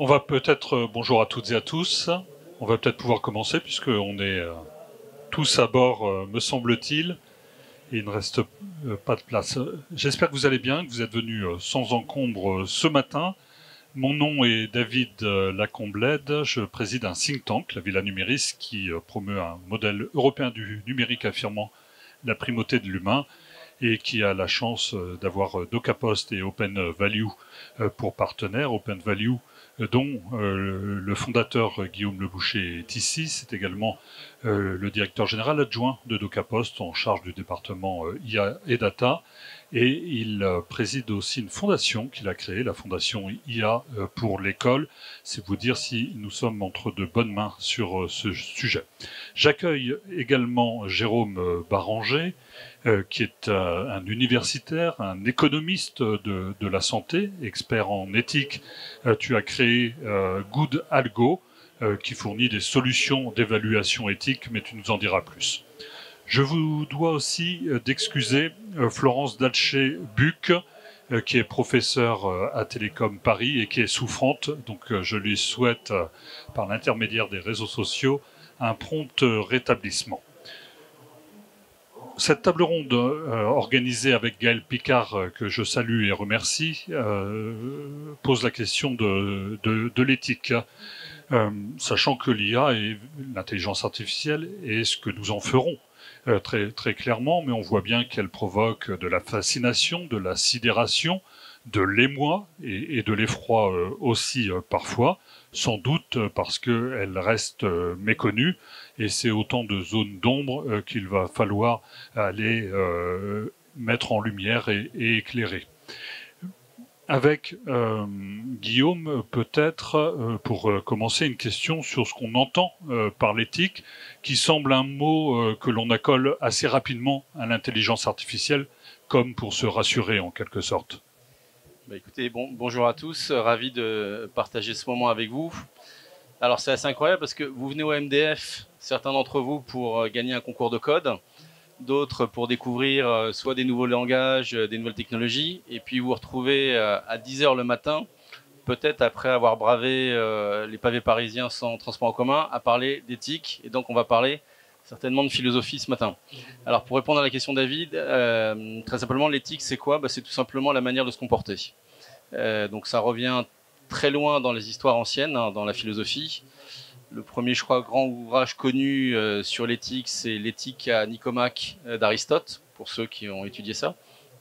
On va peut-être, bonjour à toutes et à tous, on va peut-être pouvoir commencer puisqu'on est tous à bord, me semble-t-il, et il ne reste pas de place. J'espère que vous allez bien, que vous êtes venus sans encombre ce matin. Mon nom est David Lacomblède, je préside un think tank, la Villa Numéris, qui promeut un modèle européen du numérique affirmant la primauté de l'humain et qui a la chance d'avoir DocaPost et Open Value pour partenaires. Open Value dont le fondateur Guillaume Leboucher est ici. C'est également le directeur général adjoint de DocaPost en charge du département IA et Data. Et il préside aussi une fondation qu'il a créée, la fondation IA pour l'école. C'est vous dire si nous sommes entre de bonnes mains sur ce sujet. J'accueille également Jérôme Baranger, qui est un universitaire, un économiste de la santé, expert en éthique. Tu as créé Good Algo, qui fournit des solutions d'évaluation éthique, mais tu nous en diras plus. Je vous dois aussi d'excuser Florence Dalcher-Buc, qui est professeure à Télécom Paris et qui est souffrante. Donc je lui souhaite, par l'intermédiaire des réseaux sociaux, un prompt rétablissement. Cette table ronde organisée avec Gaël Picard, que je salue et remercie, pose la question de l'éthique. Sachant que l'IA et l'intelligence artificielle est ce que nous en ferons très, très clairement, mais on voit bien qu'elle provoque de la fascination, de la sidération, de l'émoi et de l'effroi aussi parfois, sans doute parce qu'elle reste méconnue, et c'est autant de zones d'ombre qu'il va falloir aller mettre en lumière et éclairer. Avec Guillaume, peut-être, pour commencer, une question sur ce qu'on entend par l'éthique, qui semble un mot que l'on accole assez rapidement à l'intelligence artificielle, comme pour se rassurer en quelque sorte. Bah écoutez, bonjour à tous, ravi de partager ce moment avec vous. Alors c'est assez incroyable parce que vous venez au MDF, certains d'entre vous pour gagner un concours de code, d'autres pour découvrir soit des nouveaux langages, des nouvelles technologies, et puis vous vous retrouvez à 10h le matin, peut-être après avoir bravé les pavés parisiens sans transport en commun, à parler d'éthique, et donc on va parler certainement de philosophie ce matin. Alors pour répondre à la question David, très simplement l'éthique c'est quoi ? C'est tout simplement la manière de se comporter. Donc ça revient très loin dans les histoires anciennes, dans la philosophie. Le premier, je crois, grand ouvrage connu sur l'éthique, c'est l'éthique à Nicomaque d'Aristote, pour ceux qui ont étudié ça,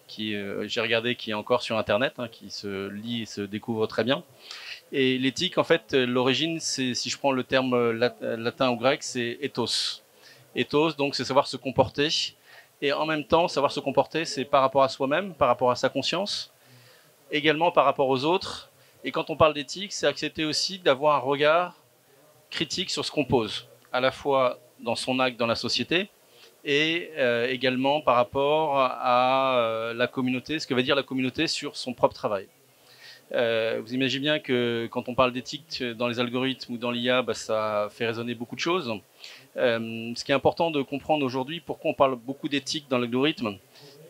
qui j'ai regardé, qui est encore sur Internet, qui se lit et se découvre très bien. Et l'éthique, en fait, l'origine, c'est, si je prends le terme latin ou grec, c'est ethos. Ethos, donc, c'est savoir se comporter. Et en même temps, savoir se comporter, c'est par rapport à soi-même, par rapport à sa conscience, également par rapport aux autres. Et quand on parle d'éthique, c'est accepter aussi d'avoir un regard critique sur ce qu'on pose, à la fois dans son acte dans la société et également par rapport à la communauté, ce que va dire la communauté sur son propre travail. Vous imaginez bien que quand on parle d'éthique dans les algorithmes ou dans l'IA, ça fait résonner beaucoup de choses. Ce qui est important de comprendre aujourd'hui, pourquoi on parle beaucoup d'éthique dans l'algorithme,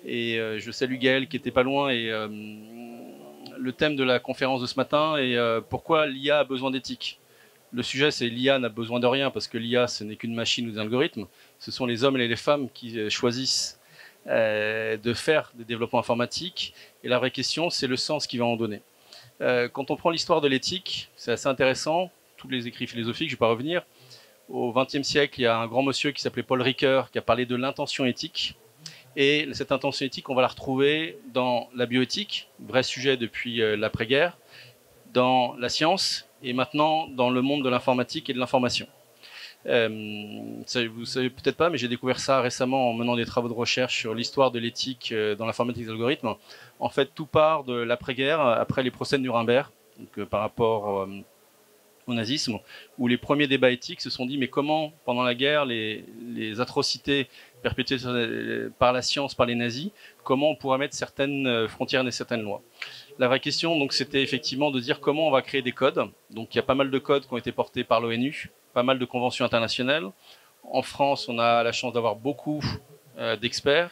et je salue Gaël qui était pas loin, et le thème de la conférence de ce matin est pourquoi l'IA a besoin d'éthique. Le sujet, c'est l'IA n'a besoin de rien, parce que l'IA, ce n'est qu'une machine ou des algorithmes. Ce sont les hommes et les femmes qui choisissent de faire des développements informatiques. Et la vraie question, c'est le sens qu'il va en donner. Quand on prend l'histoire de l'éthique, c'est assez intéressant. Tous les écrits philosophiques, je ne vais pas revenir. Au XXe siècle, il y a un grand monsieur qui s'appelait Paul Ricoeur, qui a parlé de l'intention éthique. Et cette intention éthique, on va la retrouver dans la bioéthique, vrai sujet depuis l'après-guerre, dans la science, et maintenant dans le monde de l'informatique et de l'information. Vous savez peut-être pas, mais j'ai découvert ça récemment en menant des travaux de recherche sur l'histoire de l'éthique dans l'informatique des algorithmes. En fait, tout part de l'après-guerre, après les procès de Nuremberg, donc, par rapport au nazisme, où les premiers débats éthiques se sont dit mais comment, pendant la guerre, les atrocités perpétuées par la science, par les nazis, comment on pourrait mettre certaines frontières et certaines lois. La vraie question, donc, c'était effectivement de dire comment on va créer des codes. Donc, il y a pas mal de codes qui ont été portés par l'ONU, pas mal de conventions internationales. En France, on a la chance d'avoir beaucoup d'experts.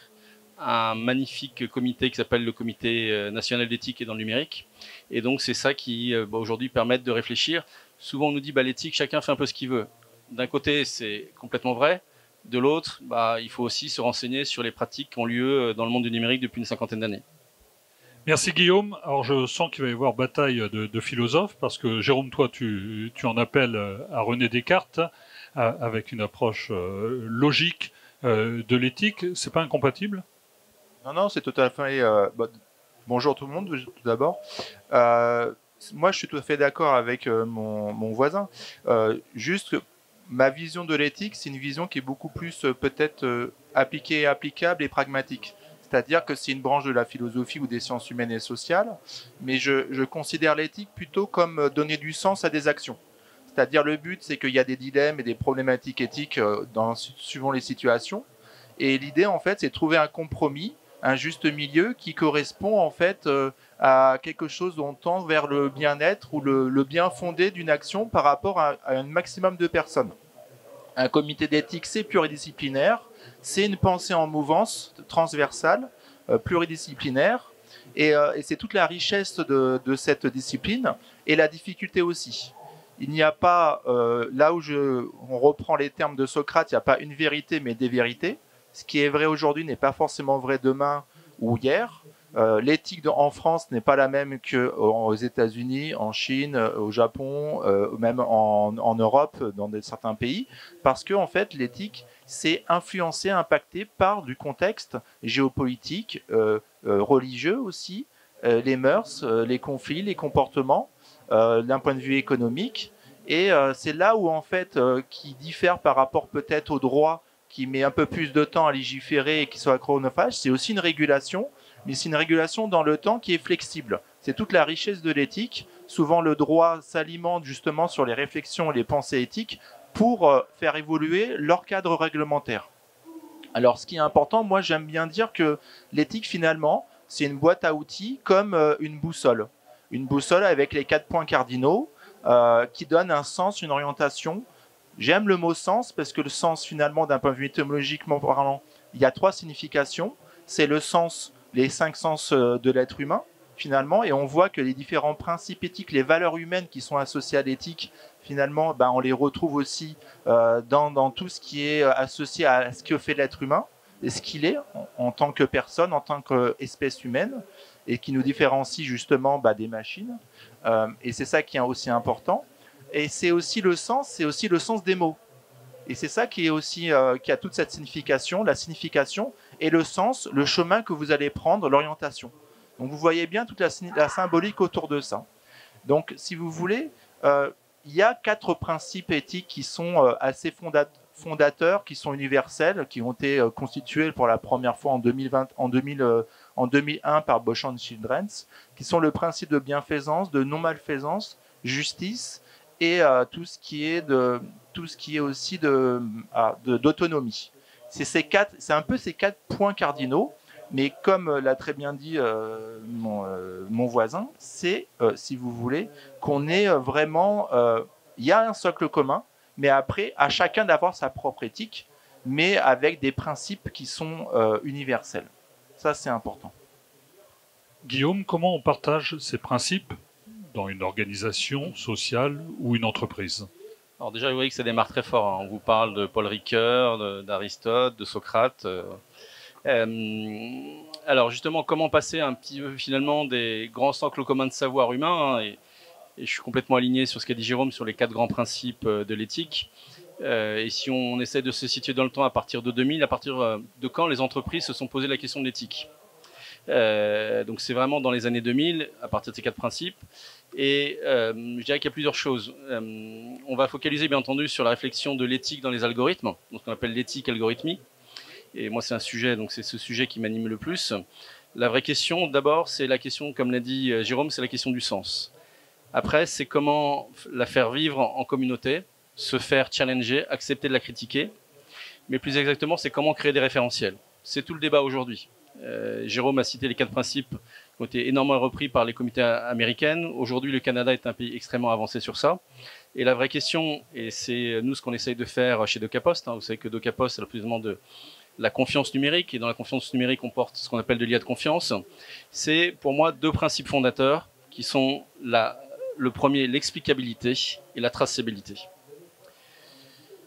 un magnifique comité qui s'appelle le Comité national d'éthique et dans le numérique. Et donc, c'est ça qui, aujourd'hui, permet de réfléchir. Souvent, on nous dit, l'éthique, chacun fait un peu ce qu'il veut. D'un côté, c'est complètement vrai. De l'autre, il faut aussi se renseigner sur les pratiques qui ont lieu dans le monde du numérique depuis une cinquantaine d'années. Merci Guillaume. Alors je sens qu'il va y avoir bataille de philosophes parce que Jérôme, toi, tu en appelles à René Descartes avec une approche logique de l'éthique. C'est pas incompatible? Non, c'est tout à fait. Bonjour tout le monde, tout d'abord. Moi, je suis tout à fait d'accord avec mon voisin. Juste, ma vision de l'éthique, c'est une vision qui est beaucoup plus peut-être appliquée, applicable et pragmatique. C'est-à-dire que c'est une branche de la philosophie ou des sciences humaines et sociales, mais je considère l'éthique plutôt comme donner du sens à des actions. C'est-à-dire le but, c'est qu'il y a des dilemmes et des problématiques éthiques suivant les situations. Et l'idée, en fait, c'est de trouver un compromis, un juste milieu qui correspond en fait à quelque chose dont on tend vers le bien-être ou le bien fondé d'une action par rapport à un maximum de personnes. Un comité d'éthique, c'est pluridisciplinaire, c'est une pensée en mouvance transversale, pluridisciplinaire, et c'est toute la richesse de cette discipline et la difficulté aussi. Il n'y a pas, là où on reprend les termes de Socrate, il n'y a pas une vérité mais des vérités. Ce qui est vrai aujourd'hui n'est pas forcément vrai demain ou hier. L'éthique en France n'est pas la même qu'aux États-Unis, en Chine, au Japon, même en Europe, dans certains pays, parce que en fait, l'éthique, c'est influencé, impacté par du contexte géopolitique, religieux aussi, les mœurs, les conflits, les comportements, d'un point de vue économique. Et c'est là où en fait, qui diffère par rapport peut-être au droit, qui met un peu plus de temps à légiférer et qui soit chronophage, c'est aussi une régulation, mais c'est une régulation dans le temps qui est flexible. C'est toute la richesse de l'éthique. Souvent, le droit s'alimente justement sur les réflexions et les pensées éthiques pour faire évoluer leur cadre réglementaire. Alors, ce qui est important, moi, j'aime bien dire que l'éthique, finalement, c'est une boîte à outils comme une boussole. Une boussole avec les 4 points cardinaux qui donnent un sens, une orientation. J'aime le mot sens parce que le sens, finalement, d'un point de vue étymologiquement parlant, il y a 3 significations. C'est le sens, les 5 sens de l'être humain, finalement, et on voit que les différents principes éthiques, les valeurs humaines qui sont associées à l'éthique, finalement, on les retrouve aussi dans tout ce qui est associé à ce que fait l'être humain, et ce qu'il est en tant que personne, en tant qu'espèce humaine, et qui nous différencie justement des machines. Et c'est ça qui est aussi important. Et c'est aussi le sens des mots. Et c'est ça qui est aussi qui a toute cette signification, la signification et le sens, le chemin que vous allez prendre, l'orientation. Donc vous voyez bien toute la symbolique autour de ça. Donc si vous voulez, il y a 4 principes éthiques qui sont assez fondateurs, qui sont universels, qui ont été constitués pour la première fois en 2001 par Bosch and Childrens, qui sont le principe de bienfaisance, de non-malfaisance, justice et tout ce qui est aussi d'autonomie. C'est un peu ces 4 points cardinaux, mais comme l'a très bien dit mon voisin, c'est, si vous voulez, qu'on est vraiment... Il y a un socle commun, mais après, à chacun d'avoir sa propre éthique, mais avec des principes qui sont universels. Ça, c'est important. Guillaume, comment on partage ces principes dans une organisation sociale ou une entreprise? Alors déjà, vous voyez que ça démarre très fort. Hein. On vous parle de Paul Ricoeur, d'Aristote, de Socrate. Alors justement, comment passer un petit peu finalement des grands socles communs de savoir humain, hein, et je suis complètement aligné sur ce qu'a dit Jérôme sur les 4 grands principes de l'éthique. Et si on essaie de se situer dans le temps à partir de 2000, à partir de quand les entreprises se sont posées la question de l'éthique? Donc c'est vraiment dans les années 2000, à partir de ces 4 principes. Et je dirais qu'il y a plusieurs choses. On va focaliser bien entendu sur la réflexion de l'éthique dans les algorithmes, donc ce qu'on appelle l'éthique algorithmique. Et moi c'est un sujet, donc c'est ce sujet qui m'anime le plus. La vraie question, d'abord, c'est la question, comme l'a dit Jérôme, c'est la question du sens. Après, c'est comment la faire vivre en communauté, se faire challenger, accepter de la critiquer. Mais plus exactement, c'est comment créer des référentiels. C'est tout le débat aujourd'hui. Jérôme a cité les 4 principes qui ont été énormément repris par les comités américaines. Aujourd'hui, le Canada est un pays extrêmement avancé sur ça. Et la vraie question, et c'est nous ce qu'on essaye de faire chez DocaPost, hein, vous savez que DocaPost, c'est le plus de la confiance numérique, et dans la confiance numérique, on porte ce qu'on appelle de l'IA de confiance. C'est pour moi deux principes fondateurs qui sont le premier, l'explicabilité et la traçabilité.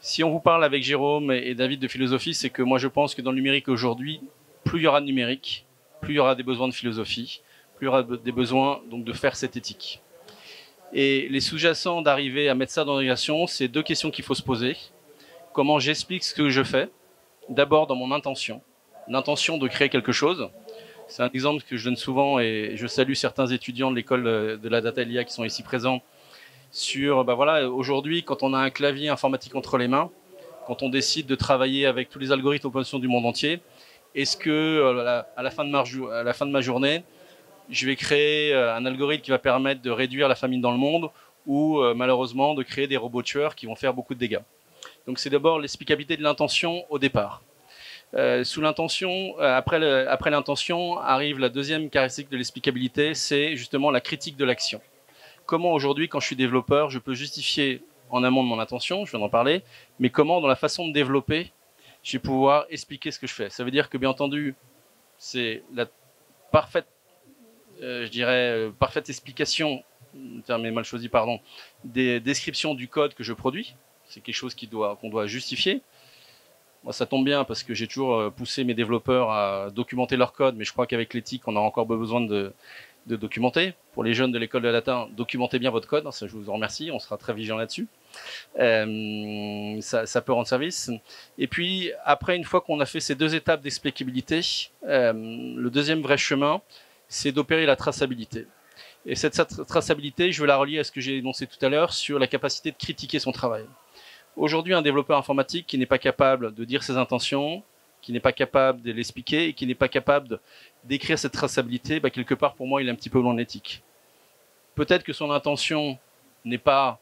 Si on vous parle avec Jérôme et David de philosophie, c'est que moi je pense que dans le numérique aujourd'hui, plus il y aura de numérique, plus il y aura des besoins de philosophie, plus il y aura des besoins donc de faire cette éthique. Et les sous-jacents d'arriver à mettre ça dans l'organisation, c'est deux questions qu'il faut se poser. Comment j'explique ce que je fais? D'abord dans mon intention, l'intention de créer quelque chose. C'est un exemple que je donne souvent et je salue certains étudiants de l'école de la data LIA qui sont ici présents sur, voilà, aujourd'hui, quand on a un clavier informatique entre les mains, quand on décide de travailler avec tous les algorithmes open source du monde entier, est-ce que à la fin de ma journée, je vais créer un algorithme qui va permettre de réduire la famine dans le monde ou malheureusement de créer des robots tueurs qui vont faire beaucoup de dégâts? Donc c'est d'abord l'explicabilité de l'intention au départ. Sous l'intention, après l'intention, arrive la deuxième caractéristique de l'explicabilité, c'est justement la critique de l'action. Comment aujourd'hui, quand je suis développeur, je peux justifier en amont de mon intention, je viens d'en parler, mais comment dans la façon de développer, je vais pouvoir expliquer ce que je fais. Ça veut dire que bien entendu, c'est la parfaite, parfaite explication, le terme est mal choisi, pardon, des descriptions du code que je produis. C'est quelque chose qu'on doit justifier. Moi, ça tombe bien parce que j'ai toujours poussé mes développeurs à documenter leur code, mais je crois qu'avec l'éthique, on a encore besoin de documenter. Pour les jeunes de l'école de la data, documentez bien votre code. Ça, je vous en remercie. On sera très vigilant là-dessus. Ça peut rendre service. Et puis, après, une fois qu'on a fait ces deux étapes d'explicabilité, le deuxième vrai chemin, c'est d'opérer la traçabilité. Et cette traçabilité, je veux la relier à ce que j'ai énoncé tout à l'heure sur la capacité de critiquer son travail. Aujourd'hui, un développeur informatique qui n'est pas capable de dire ses intentions, qui n'est pas capable de l'expliquer et qui n'est pas capable d'écrire cette traçabilité, quelque part, pour moi, il est un petit peu loin de l'éthique. Peut-être que son intention n'est pas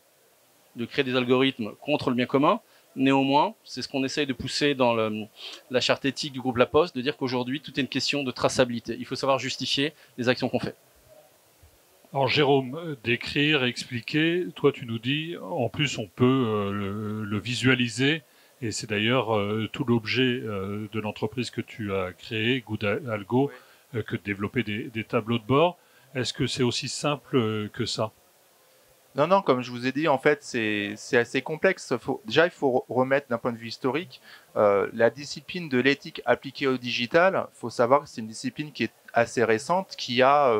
de créer des algorithmes contre le bien commun. Néanmoins, c'est ce qu'on essaye de pousser dans la charte éthique du groupe La Poste, de dire qu'aujourd'hui, tout est une question de traçabilité. Il faut savoir justifier les actions qu'on fait. Alors Jérôme, décrire, expliquer, toi tu nous dis, en plus on peut le visualiser, et c'est d'ailleurs tout l'objet de l'entreprise que tu as créée, Good Algo, que de développer des tableaux de bord. Est-ce que c'est aussi simple que ça? Non, non, comme je vous ai dit, en fait, c'est assez complexe. Déjà, il faut remettre d'un point de vue historique la discipline de l'éthique appliquée au digital. Il faut savoir que c'est une discipline qui est assez récente, qui a,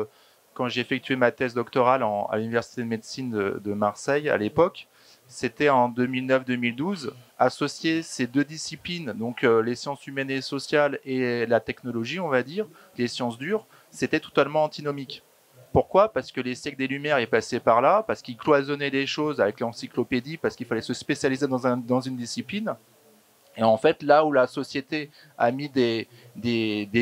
quand j'ai effectué ma thèse doctorale à l'Université de médecine de Marseille à l'époque, c'était en 2009-2012, associer ces deux disciplines, donc les sciences humaines et sociales et la technologie, on va dire, les sciences dures, c'était totalement antinomique. Pourquoi? Parce que les siècles des Lumières est passé par là, parce qu'ils cloisonnaient les choses avec l'encyclopédie, parce qu'il fallait se spécialiser dans une discipline. Et en fait, là où la société a mis des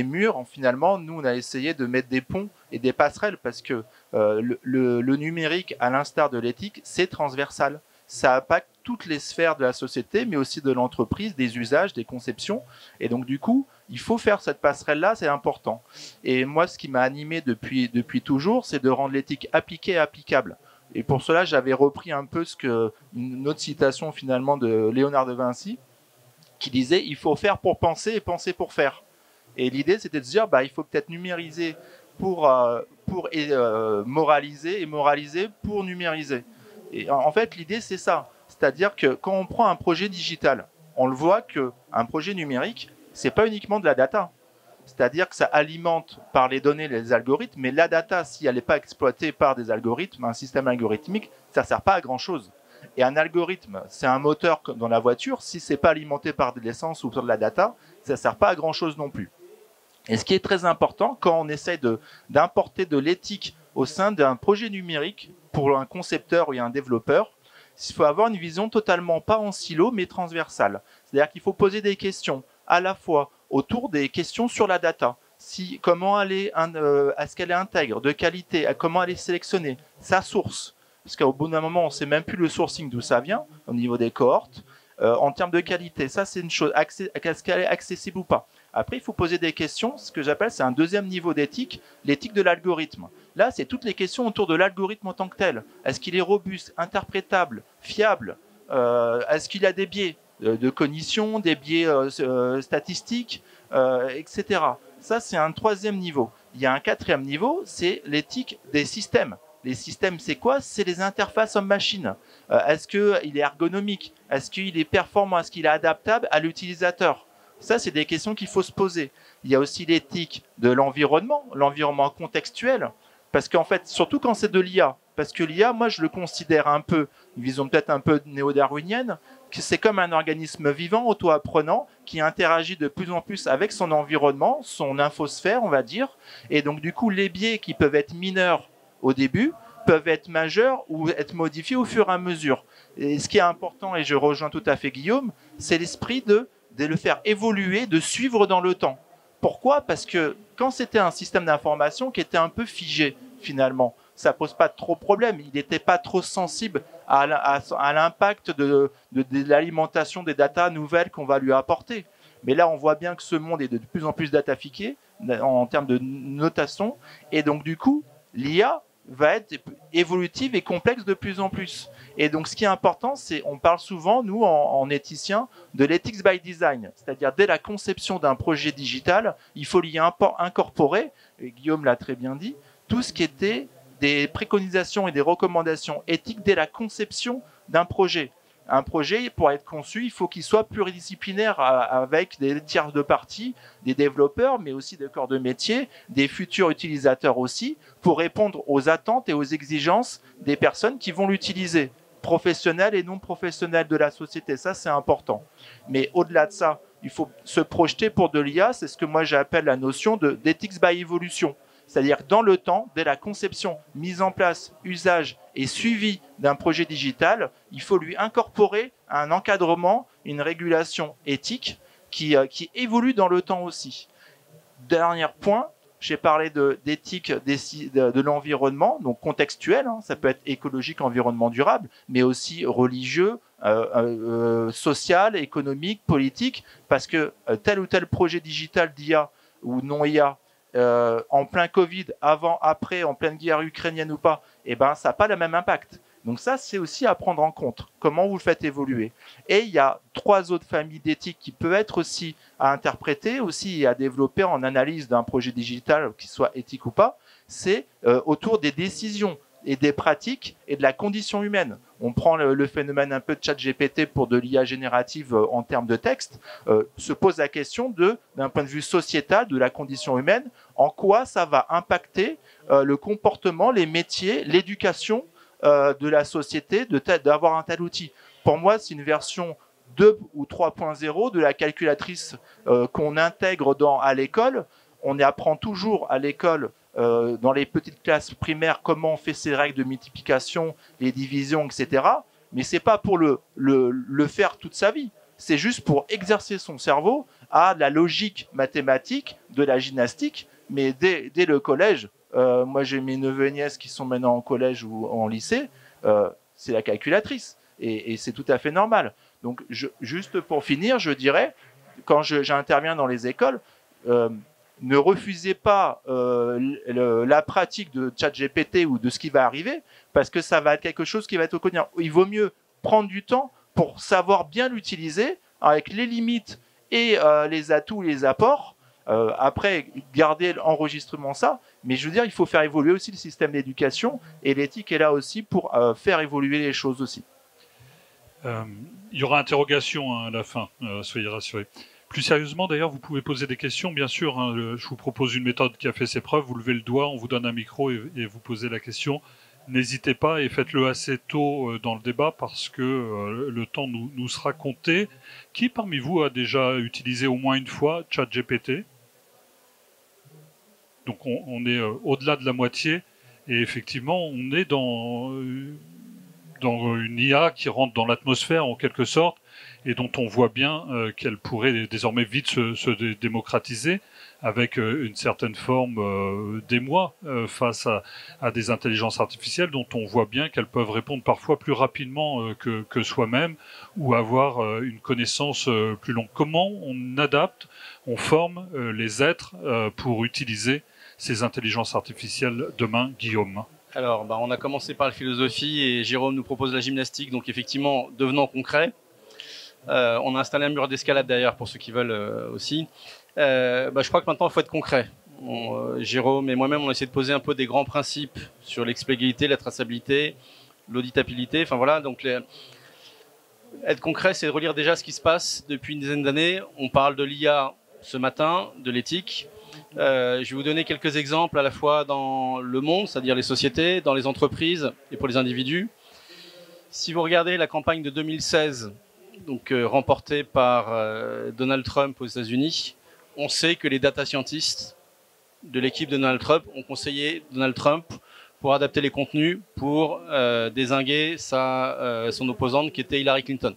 murs, finalement, nous, on a essayé de mettre des ponts et des passerelles, parce que le numérique, à l'instar de l'éthique, c'est transversal. Ça impacte toutes les sphères de la société, mais aussi de l'entreprise, des usages, des conceptions. Et donc, du coup, il faut faire cette passerelle-là, c'est important. Et moi, ce qui m'a animé depuis toujours, c'est de rendre l'éthique appliquée et applicable. Et pour cela, j'avais repris un peu une autre citation finalement de Léonard de Vinci, qui disait « il faut faire pour penser et penser pour faire ». Et l'idée, c'était de se dire il faut peut-être numériser pour moraliser et moraliser pour numériser. Et en fait, l'idée, c'est ça. C'est-à-dire que quand on prend un projet digital, on le voit qu'un projet numérique, c'est pas uniquement de la data. C'est-à-dire que ça alimente par les données les algorithmes, mais la data, si elle n'est pas exploitée par des algorithmes, un système algorithmique, ça ne sert pas à grand-chose. Et un algorithme, c'est un moteur dans la voiture, si ce n'est pas alimenté par de l'essence ou par de la data, ça ne sert pas à grand-chose non plus. Et ce qui est très important, quand on essaie d'importer de l'éthique au sein d'un projet numérique, pour un concepteur ou un développeur, il faut avoir une vision totalement pas en silo, mais transversale. C'est-à-dire qu'il faut poser des questions à la fois autour des questions sur la data. Comment est-ce qu'elle est intègre, de qualité, comment elle est sélectionnée, sa source. Parce qu'au bout d'un moment, on ne sait même plus le sourcing d'où ça vient, au niveau des cohortes. En termes de qualité, ça c'est une chose. Est-ce qu'elle est accessible ou pas? Après, il faut poser des questions, ce que j'appelle, c'est un deuxième niveau d'éthique, l'éthique de l'algorithme. Là, c'est toutes les questions autour de l'algorithme en tant que tel. Est-ce qu'il est robuste, interprétable, fiable? Est-ce qu'il a des biais? de cognition, des biais statistiques, etc. Ça, c'est un troisième niveau. Il y a un quatrième niveau, c'est l'éthique des systèmes. Les systèmes, c'est quoi? C'est les interfaces homme-machine. Est-ce qu'il est ergonomique? Est-ce qu'il est performant? Est-ce qu'il est adaptable à l'utilisateur? Ça, c'est des questions qu'il faut se poser. Il y a aussi l'éthique de l'environnement contextuel, parce qu'en fait, surtout quand c'est de l'IA, parce que l'IA, moi, je le considère un peu, une vision peut-être un peu néo-darwinienne, que c'est comme un organisme vivant, auto-apprenant, qui interagit de plus en plus avec son environnement, son infosphère, on va dire, et donc du coup, les biais qui peuvent être mineurs au début peuvent être majeurs ou être modifiés au fur et à mesure. Et ce qui est important, et je rejoins tout à fait Guillaume, c'est l'esprit de le faire évoluer, de suivre dans le temps. Pourquoi? Parce que quand c'était un système d'information qui était un peu figé, finalement, ça pose pas trop de problème. Il n'était pas trop sensible à l'impact de l'alimentation des datas nouvelles qu'on va lui apporter. Mais là, on voit bien que ce monde est de plus en plus datafié en termes de notation. Et donc, du coup, l'IA va être évolutive et complexe de plus en plus. Et donc, ce qui est important, c'est, on parle souvent, nous, en éthiciens, de l'ethics by design. C'est-à-dire, dès la conception d'un projet digital, il faut y incorporer, et Guillaume l'a très bien dit, tout ce qui était des préconisations et des recommandations éthiques dès la conception d'un projet. Un projet, pour être conçu, il faut qu'il soit pluridisciplinaire avec des tiers de parties, des développeurs, mais aussi des corps de métier, des futurs utilisateurs aussi, pour répondre aux attentes et aux exigences des personnes qui vont l'utiliser, professionnels et non professionnels de la société. Ça, c'est important. Mais au-delà de ça, il faut se projeter pour de l'IA, c'est ce que moi j'appelle la notion d'ethics by evolution. C'est-à-dire que dans le temps, dès la conception, mise en place, usage et suivi d'un projet digital, il faut lui incorporer un encadrement, une régulation éthique qui évolue dans le temps aussi. Dernier point, j'ai parlé d'éthique de l'environnement, donc contextuel, hein, ça peut être écologique, environnement durable, mais aussi religieux, social, économique, politique, parce que tel ou tel projet digital d'IA ou non IA, en plein Covid, avant, après, en pleine guerre ukrainienne ou pas, eh ben, ça n'a pas le même impact. Donc ça, c'est aussi à prendre en compte. Comment vous le faites évoluer? Et il y a 3 autres familles d'éthique qui peuvent être aussi à interpréter, aussi et à développer en analyse d'un projet digital, qu'il soit éthique ou pas. C'est autour des décisions et des pratiques et de la condition humaine. On prend le phénomène un peu de ChatGPT pour de l'IA générative en termes de texte, se pose la question d'un point de vue sociétal de la condition humaine, en quoi ça va impacter le comportement, les métiers, l'éducation de la société, d'avoir un tel outil. Pour moi, c'est une version 2 ou 3.0 de la calculatrice qu'on intègre à l'école. On apprend toujours à l'école, dans les petites classes primaires, comment on fait ces règles de multiplication, les divisions, etc. Mais c'est pas pour le faire toute sa vie. C'est juste pour exercer son cerveau à la logique mathématique, de la gymnastique. Mais dès le collège, moi j'ai mes neveux et nièces qui sont maintenant en collège ou en lycée, c'est la calculatrice. Et c'est tout à fait normal. Donc juste pour finir, je dirais, quand j'interviens dans les écoles, ne refusez pas la pratique de ChatGPT ou de ce qui va arriver, parce que ça va être quelque chose qui va être au quotidien. Il vaut mieux prendre du temps pour savoir bien l'utiliser, avec les limites et les atouts et les apports. Après, garder l'enregistrement, ça. Mais je veux dire, il faut faire évoluer aussi le système d'éducation, et l'éthique est là aussi pour faire évoluer les choses aussi. Il y aura interrogation hein, à la fin, soyez rassurés. Plus sérieusement, d'ailleurs, vous pouvez poser des questions, bien sûr. Hein, je vous propose une méthode qui a fait ses preuves. Vous levez le doigt, on vous donne un micro et vous posez la question. N'hésitez pas et faites-le assez tôt dans le débat parce que le temps nous sera compté. Qui parmi vous a déjà utilisé au moins une fois ChatGPT? Donc on est au-delà de la moitié et effectivement on est dans une IA qui rentre dans l'atmosphère en quelque sorte et dont on voit bien qu'elle pourrait désormais vite se démocratiser avec une certaine forme d'émoi face à des intelligences artificielles dont on voit bien qu'elles peuvent répondre parfois plus rapidement que soi-même ou avoir une connaissance plus longue. Comment on adapte, on forme les êtres pour utiliser ces intelligences artificielles demain, Guillaume? Alors, on a commencé par la philosophie et Jérôme nous propose la gymnastique, donc effectivement, devenant concret. On a installé un mur d'escalade derrière pour ceux qui veulent aussi. Je crois que maintenant, il faut être concret. Jérôme et moi-même, on a essayé de poser un peu des grands principes sur l'explicabilité, la traçabilité, l'auditabilité. Enfin voilà, donc être concret, c'est de relire déjà ce qui se passe depuis une dizaine d'années. On parle de l'IA ce matin, de l'éthique. Je vais vous donner quelques exemples à la fois dans le monde, c'est-à-dire les sociétés, dans les entreprises et pour les individus. Si vous regardez la campagne de 2016, donc remportée par Donald Trump aux États-Unis, on sait que les data scientists de l'équipe de Donald Trump ont conseillé Donald Trump pour adapter les contenus pour dézinguer son opposante qui était Hillary Clinton.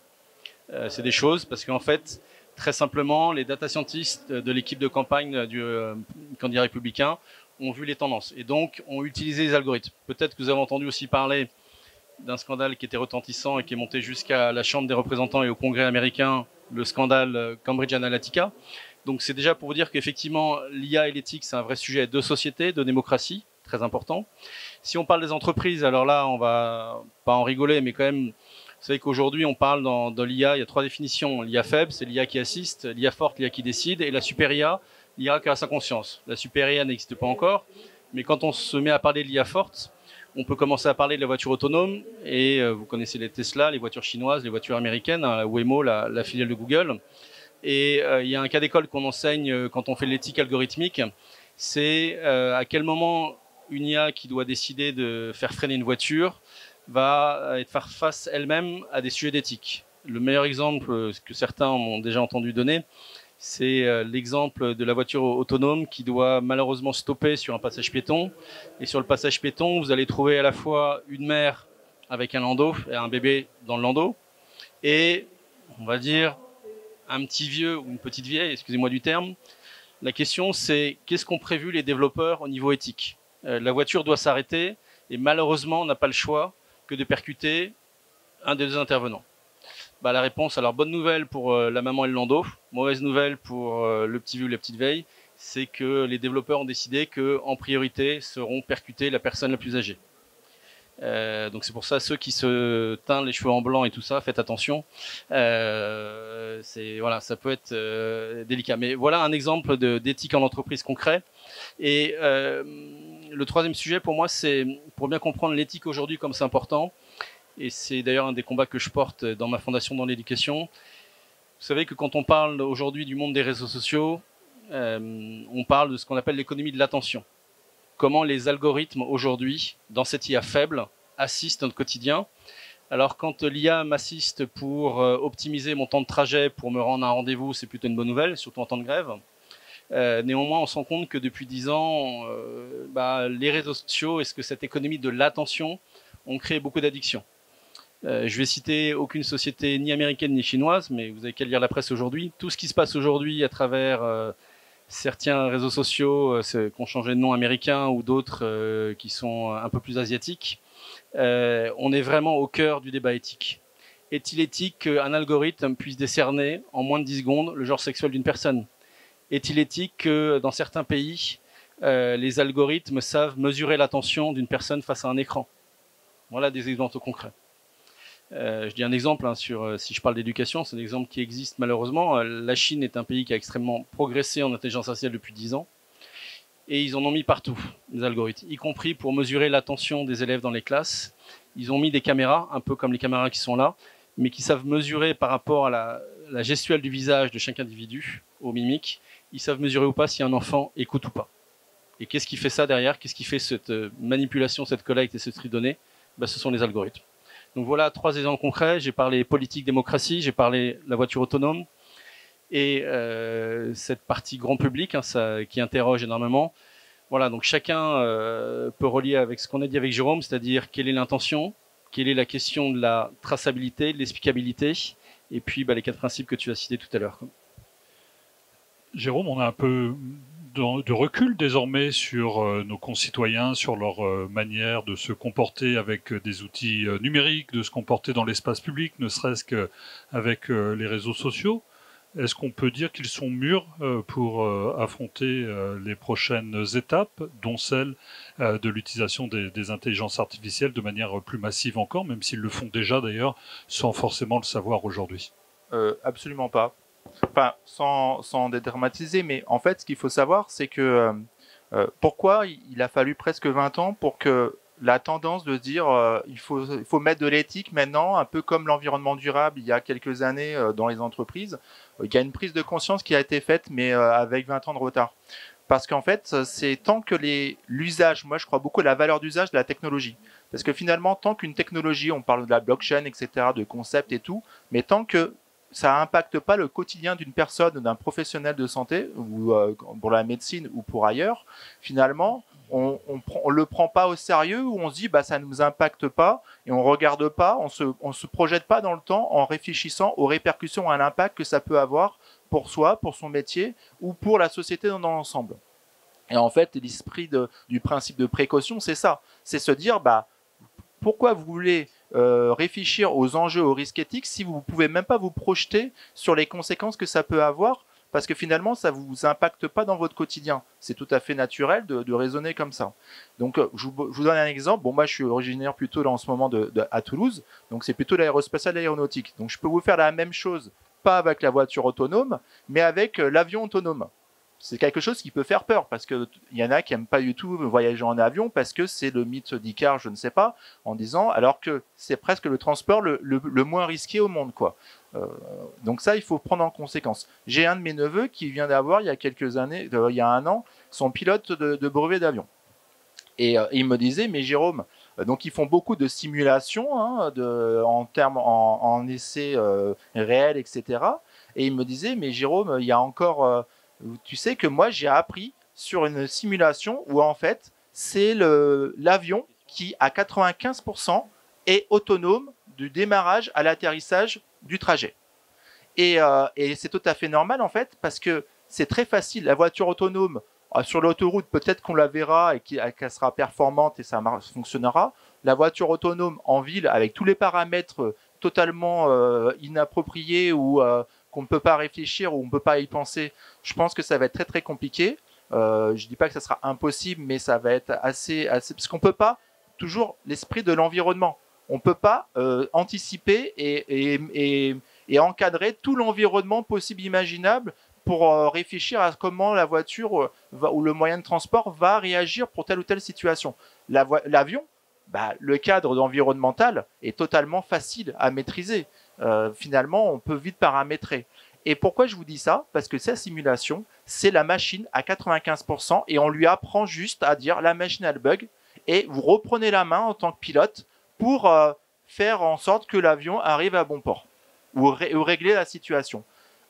C'est des choses parce qu'en fait, très simplement, les data scientists de l'équipe de campagne du candidat républicain ont vu les tendances et donc ont utilisé les algorithmes. Peut-être que vous avez entendu aussi parler d'un scandale qui était retentissant et qui est monté jusqu'à la Chambre des représentants et au Congrès américain, le scandale Cambridge Analytica. Donc c'est déjà pour vous dire qu'effectivement, l'IA et l'éthique, c'est un vrai sujet de société, de démocratie, très important. Si on parle des entreprises, alors là, on va pas en rigoler, mais quand même, vous savez qu'aujourd'hui, on parle dans l'IA, il y a 3 définitions. L'IA faible, c'est l'IA qui assiste, l'IA forte, l'IA qui décide, et la super IA, l'IA qui a sa conscience. La super IA n'existe pas encore, mais quand on se met à parler de l'IA forte, on peut commencer à parler de la voiture autonome, et vous connaissez les Tesla, les voitures chinoises, les voitures américaines, la Waymo, la filiale de Google. Et il y a un cas d'école qu'on enseigne quand on fait l'éthique algorithmique, c'est à quel moment une IA qui doit décider de faire freiner une voiture va être face elle-même à des sujets d'éthique. Le meilleur exemple que certains ont déjà entendu donner, c'est l'exemple de la voiture autonome qui doit malheureusement stopper sur un passage piéton. Et sur le passage piéton, vous allez trouver à la fois une mère avec un landau et un bébé dans le landau, et on va dire un petit vieux ou une petite vieille, excusez-moi du terme. La question, c'est qu'est-ce qu'ont prévu les développeurs au niveau éthique? La voiture doit s'arrêter et malheureusement, on n'a pas le choix que de percuter un des 2 intervenants. La réponse, alors bonne nouvelle pour la maman et le landau, mauvaise nouvelle pour le petit vieux ou la petite vieille, c'est que les développeurs ont décidé qu'en priorité seront percutés la personne la plus âgée. Donc c'est pour ça, ceux qui se teignent les cheveux en blanc et tout ça, faites attention. Voilà, ça peut être délicat. Mais voilà un exemple d'éthique en entreprise concret. Et le 3e sujet pour moi, c'est pour bien comprendre l'éthique aujourd'hui comme c'est important. Et c'est d'ailleurs un des combats que je porte dans ma fondation dans l'éducation. Vous savez que quand on parle aujourd'hui du monde des réseaux sociaux, on parle de ce qu'on appelle l'économie de l'attention. Comment les algorithmes aujourd'hui, dans cette IA faible, assistent notre quotidien. Alors quand l'IA m'assiste pour optimiser mon temps de trajet, pour me rendre à un rendez-vous, c'est plutôt une bonne nouvelle, surtout en temps de grève. Néanmoins, on se rend compte que depuis 10 ans, les réseaux sociaux, est-ce que cette économie de l'attention ont créé beaucoup d'addictions. Je vais citer aucune société ni américaine ni chinoise, mais vous avez qu'à lire la presse aujourd'hui. Tout ce qui se passe aujourd'hui à travers certains réseaux sociaux qui ont changé de nom américain ou d'autres qui sont un peu plus asiatiques, on est vraiment au cœur du débat éthique. Est-il éthique qu'un algorithme puisse décerner en moins de 10 secondes le genre sexuel d'une personne? Est-il éthique que dans certains pays, les algorithmes savent mesurer l'attention d'une personne face à un écran? Voilà des exemples concrets. Je dis un exemple si je parle d'éducation, c'est un exemple qui existe malheureusement. La Chine est un pays qui a extrêmement progressé en intelligence artificielle depuis 10 ans. Et ils en ont mis partout, des algorithmes, y compris pour mesurer l'attention des élèves dans les classes. Ils ont mis des caméras, un peu comme les caméras qui sont là, mais qui savent mesurer par rapport à la gestuelle du visage de chaque individu, aux mimiques. Ils savent mesurer ou pas si un enfant écoute ou pas. Et qu'est-ce qui fait ça derrière? Qu'est-ce qui fait cette manipulation, cette collecte et ce tri de données? Ce sont les algorithmes. Donc voilà 3 exemples concrets. J'ai parlé politique, démocratie, j'ai parlé la voiture autonome et cette partie grand public qui interroge énormément. Voilà, donc chacun peut relier avec ce qu'on a dit avec Jérôme, c'est-à-dire quelle est l'intention, quelle est la question de la traçabilité, de l'explicabilité, et puis les 4 principes que tu as cités tout à l'heure. Jérôme, on a un peu de recul désormais sur nos concitoyens, sur leur manière de se comporter avec des outils numériques, de se comporter dans l'espace public, ne serait-ce qu'avec les réseaux sociaux. Est-ce qu'on peut dire qu'ils sont mûrs pour affronter les prochaines étapes, dont celle de l'utilisation des intelligences artificielles de manière plus massive encore, même s'ils le font déjà d'ailleurs, sans forcément le savoir aujourd'hui? Absolument pas. Enfin, sans dédramatiser, mais en fait, ce qu'il faut savoir, c'est que pourquoi il a fallu presque 20 ans pour que la tendance de dire il faut mettre de l'éthique maintenant, un peu comme l'environnement durable il y a quelques années dans les entreprises, il y a une prise de conscience qui a été faite, mais avec 20 ans de retard. Parce qu'en fait, c'est tant que l'usage, moi je crois beaucoup à la valeur d'usage de la technologie. Parce que finalement, tant qu'une technologie, on parle de la blockchain, etc., de concepts et tout, mais tant que ça n'impacte pas le quotidien d'une personne, d'un professionnel de santé, ou pour la médecine ou pour ailleurs, finalement, on le prend pas au sérieux, ou on se dit bah ça ne nous impacte pas, et on regarde pas, on se projette pas dans le temps en réfléchissant aux répercussions, à l'impact que ça peut avoir pour soi, pour son métier, ou pour la société dans l'ensemble. Et en fait, l'esprit du principe de précaution, c'est ça. C'est se dire, bah, pourquoi vous voulez réfléchir aux enjeux, aux risques éthiques, si vous ne pouvez même pas vous projeter sur les conséquences que ça peut avoir, parce que finalement, ça ne vous impacte pas dans votre quotidien. C'est tout à fait naturel de raisonner comme ça. Donc, je vous donne un exemple. Bon, moi, je suis originaire plutôt là, en ce moment à Toulouse, donc c'est plutôt l'aérospatiale et l'aéronautique. Donc, je peux vous faire la même chose, pas avec la voiture autonome, mais avec l'avion autonome. C'est quelque chose qui peut faire peur, parce qu'il y en a qui n'aiment pas du tout voyager en avion, parce que c'est le mythe d'Icare, je ne sais pas, en disant, alors que c'est presque le transport le moins risqué au monde, quoi. Donc ça, il faut prendre en conséquence. J'ai un de mes neveux qui vient d'avoir, il y a quelques années, il y a 1 an, son pilote de brevet d'avion. Et il me disait, mais Jérôme, donc ils font beaucoup de simulations hein, en essais réels, etc. Et il me disait, mais Jérôme, il y a encore... tu sais que moi, j'ai appris sur une simulation où en fait, c'est l'avion qui, à 95%, est autonome du démarrage à l'atterrissage du trajet. Et c'est tout à fait normal en fait, parce que c'est très facile. La voiture autonome, sur l'autoroute, peut-être qu'on la verra et qu'elle sera performante et ça fonctionnera. La voiture autonome en ville, avec tous les paramètres totalement inappropriés ou qu'on ne peut pas réfléchir ou on ne peut pas y penser, je pense que ça va être très très compliqué. Je ne dis pas que ça sera impossible, mais ça va être assez parce qu'on ne peut pas toujours l'esprit de l'environnement. On ne peut pas anticiper et encadrer tout l'environnement possible imaginable pour réfléchir à comment la voiture ou le moyen de transport va réagir pour telle ou telle situation. L'avion, bah, le cadre environnemental est totalement facile à maîtriser. Finalement, on peut vite paramétrer. Et pourquoi je vous dis ça? Parce que cette simulation, c'est la machine à 95% et on lui apprend juste à dire la machine a le bug et vous reprenez la main en tant que pilote pour faire en sorte que l'avion arrive à bon port ou régler la situation.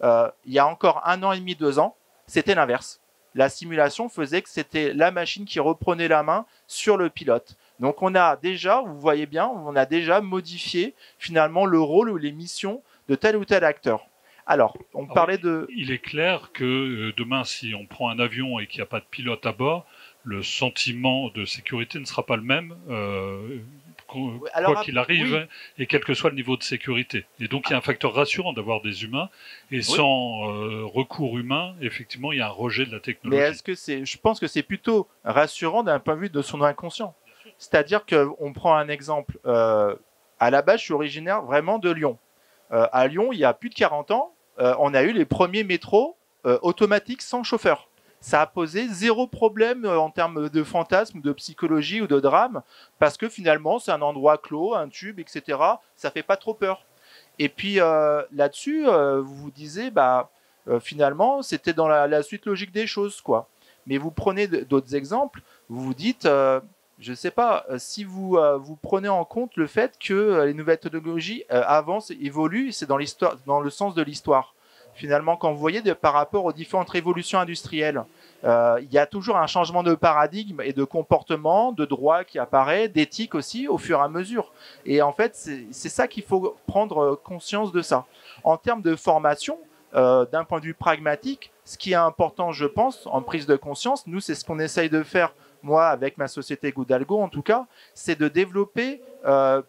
Il y a encore 1 an et demi, 2 ans, c'était l'inverse. La simulation faisait que c'était la machine qui reprenait la main sur le pilote. Donc on a déjà, vous voyez bien, on a déjà modifié finalement le rôle ou les missions de tel ou tel acteur. Alors, on parlait de... Il est clair que demain, si on prend un avion et qu'il n'y a pas de pilote à bord, le sentiment de sécurité ne sera pas le même, quoi qu'il arrive, oui. Et quel que soit le niveau de sécurité. Et donc, il y a un facteur rassurant d'avoir des humains, et sans recours humain, effectivement, il y a un rejet de la technologie. Mais est-ce que je pense que c'est plutôt rassurant d'un point de vue de son inconscient. C'est-à-dire qu'on prend un exemple. À la base, je suis originaire vraiment de Lyon. À Lyon, il y a plus de 40 ans, on a eu les premiers métros automatiques sans chauffeur. Ça a posé 0 problème en termes de fantasme, de psychologie ou de drame, parce que finalement, c'est un endroit clos, un tube, etc. Ça fait pas trop peur. Et puis là-dessus, vous vous disiez, bah, finalement, c'était dans la suite logique des choses, quoi. Mais vous prenez d'autres exemples, vous vous dites, je ne sais pas, si vous prenez en compte le fait que les nouvelles technologies avancent, évoluent, c'est dans le sens de l'histoire. Finalement, quand vous voyez par rapport aux différentes révolutions industrielles, il y a toujours un changement de paradigme et de comportement, de droit qui apparaît, d'éthique aussi, au fur et à mesure. Et en fait, c'est ça qu'il faut prendre conscience de ça. En termes de formation, d'un point de vue pragmatique, ce qui est important, je pense, en prise de conscience, nous, c'est ce qu'on essaye de faire, moi, avec ma société Goodalgo, en tout cas, c'est de développer